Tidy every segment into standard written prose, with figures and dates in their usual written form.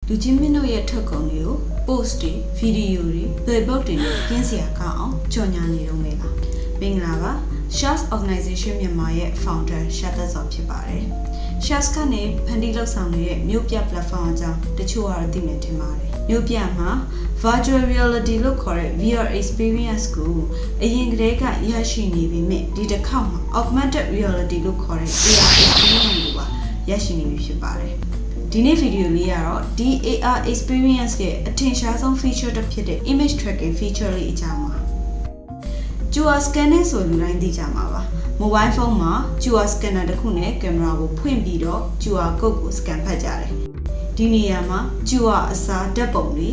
လူချင်းမင်းတို့ရဲ့ထုတ်ကုန်တွေကို post တွေ video တွေ billboard တွေနဲ့ပြင်းစရာကောင်းအောင်ကြော်ညာနေတော့မယ်လားမင်္ဂလာပါ Shaz Organization မြန်မာရဲ့ founder ရှာသက်စောဖြစ်ပါတယ် Shaz ကနေဖန်တီးလုပ်ဆောင်နေတဲ့မြို့ပြ platform အကြောင်းတချို့ကတော့သိနေထင်ပါတယ်မြို့ပြမှာ virtual reality လို့ခေါ်တဲ့ VR experience ကိုအရင်ကတည်းကရရှိနေပြီမြင့်ဒီတစ်ခေါက်မှာ augmented reality လို့ခေါ်တဲ့ AR experience ကိုပါရရှိနေပြီဖြစ်ပါတယ်ဒီနေ့ဗီဒီယိုလေးကတော့ဒီ AR experience ရဲ့အထင်ရှားဆုံး feature တစ်ဖြစ်တဲ့ image tracking feature လေးအကြောင်းပါ QR scanning ဆိုလူတိုင်းသိကြမှာပါ mobile phone မှာ QR scanner တစ်ခုနဲ့ camera ကိုဖွင့်ပြီးတော့ QR code ကို scan ဖတ်ကြတယ်ဒီနေရာမှာ QR အစားဓာတ်ပုံတွေ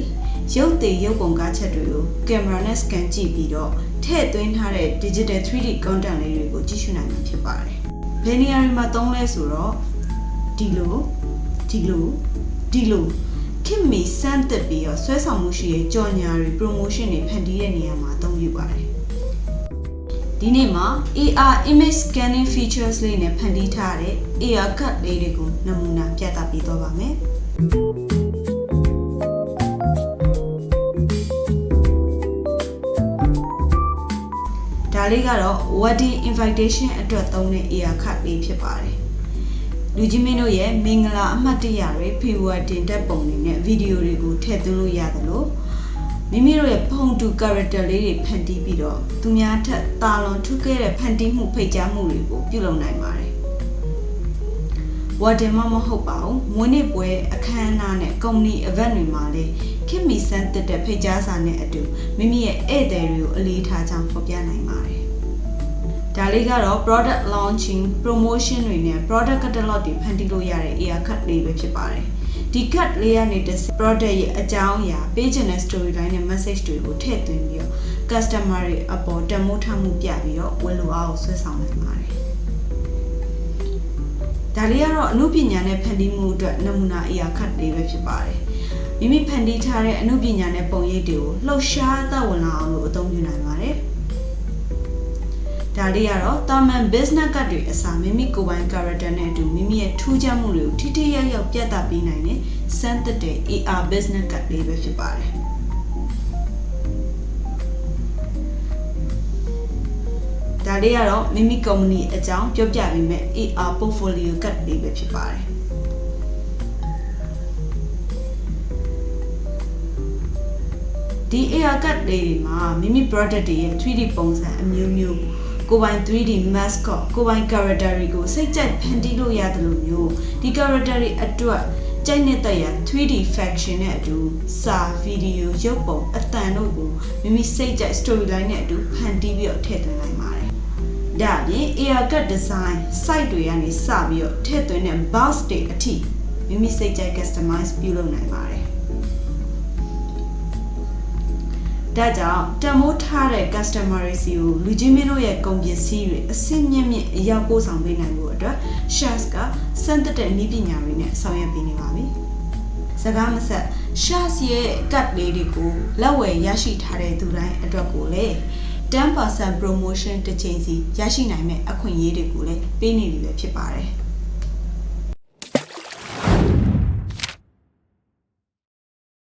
ရုပ်သေးရုပ်ပုံကားချက်တွေကို camera နဲ့ scan ကြည့်ပြီးတော့ထည့်သွင်းထားတဲ့ digital 3D content လေးတွေကိုကြည့်ရှုနိုင်မှာဖြစ်ပါတယ်ဘယ်နေရာတွေမှာသုံးလဲဆိုတော့ဒီလိုခင်မီစမ်းသစ်ပြီးတော့ဆွဲဆောင်မှုရှိတဲ့ကြော်ညာတွေ promotion တွေဖန်တီးတဲ့နေရာမှာအသုံးပြုပါတယ်ဒီနေ့မှာ AR image scanning features လေးနဲ့ဖန်တီးထားတဲ့ AR card လေးတွေကိုနမူနာပြသပေးသွားပါမယ်ဒါလေးကတော့ wedding invitation အတွက်သုံးတဲ့ AR card လေးဖြစ်ပါတယ်လူကြီးမင်းတို့ရဲ့မင်္ဂလာအမှတ်တရတွေဖေဖော်ဝါရီတင်တဲ့ပုံတွေနဲ့ဗီဒီယိုတွေကိုထည့်သွင်းလို့ရတယ်လို့မိမိတို့ရဲ့ပုံတူ character လေးတွေဖန်တီးပြီးတော့သူများထက်တာလွန်ထူးခဲ့တဲ့ဖန်တီးမှုဖိတ်ကြားမှုတွေကိုပြုလုပ်နိုင်ပါတယ်။ Wedding မဟုတ်ပါဘူး။မွေးနေ့ပွဲအခမ်းအနားနဲ့ company event တွေမှာလည်းခင်မီစမ်းတဲ့ဖိတ်ကြားစာနဲ့အတူမိမိရဲ့ဧည့်သည်တွေကိုအလေးထားကြောင်းဖော်ပြနိုင်ပါတယ်။ဒါလေးကတော့ product launching promotion တွေနဲ့ product catalog တွေဖန်တီးလို့ရတဲ့ AR card လေးပဲဖြစ်ပါတယ်။ဒီ card လေးကနေတစ် product ရဲ့အကြောင်းအရာ page နဲ့ storyline နဲ့ message တွေကိုထည့်သွင်းပြီးတော့ customer တွေအပေါ်တမိုးထားမှုပြပြီးတော့ဝယ်လိုအားကိုဆွဲဆောင်နိုင်ပါတယ်။ဒါလေးကတော့အမှုပညာနဲ့ဖန်တီးမှုအတွက်နမူနာ AR card လေးပဲဖြစ်ပါတယ်။မိမိဖန်တီးထားတဲ့အမှုပညာနဲ့ပုံရိပ်တွေကိုလှုပ်ရှားသက်ဝင်လာအောင်လို့အသုံးပြုနိုင်ပါတယ်။ဒါလေးကတော့တာမန် business card တွေအစားမိမိကိုယ်ပိုင် character နဲ့အတူမိမိရဲ့ထူးခြားမှုတွေကိုထိထိရောက်ရောက်ပြသပေးနိုင်တဲ့စမ်းသစ်တဲ့ AR business card လေးပဲဖြစ်ပါတယ်ဒါလေးကတော့မိမိ company အကြောင်းပြောပြပေးမဲ့ AR portfolio card လေးပဲဖြစ်ပါတယ်ဒီ AR card လေးတွေမှာမိမိ product တွေရဲ့ 3D ပုံစံအမျိုးမျိုးကိုပိုင် 3D mascot ကိုပိုင် character တွေကိုစိတ်ကြိုက်ဖန်တီးလို့ရတယ်လို့မျိုးဒီ character တွေအတွက်ကြိုက်နေတဲ့ရ 3D faction နဲ့အတူစာဗီဒီယိုရုပ်ပုံအသံတို့ကိုမိမိစိတ်ကြိုက် storyline နဲ့အတူဖန်တီးပြီးတော့ထည့်သွင်းနိုင်ပါတယ်ဒါအပြင် AR card design site တွေကနေစပြီးတော့ထည့်သွင်းတဲ့ box တွေအထိမိမိစိတ်ကြိုက် customize ပြုလုပ်နိုင်ပါတယ်ဒါကြောင့်တမိုးထားတဲ့ customer တွေစီကိုလူချင်းမင်းတို့ရဲ့ကုန်ပစ္စည်းတွေအဆင့်မြင့်မြင့်အရောက်ပို့ဆောင်ပေးနိုင်ဖို့အတွက် Shaz ကစမ်းသပ်တဲ့နည်းပညာတွေနဲ့ဆောင်ရွက်ပေးနေပါပြီ။စကားမဆက် Shaz ရဲ့ card လေးတွေကိုလက်ဝယ်ရရှိထားတဲ့သူတိုင်းအတွက်ကိုလည်း 10% promotion တစ်ချိန်စီရရှိနိုင်မဲ့အခွင့်အရေးတွေကိုလည်းပေးနေပြီပဲဖြစ်ပါတယ်။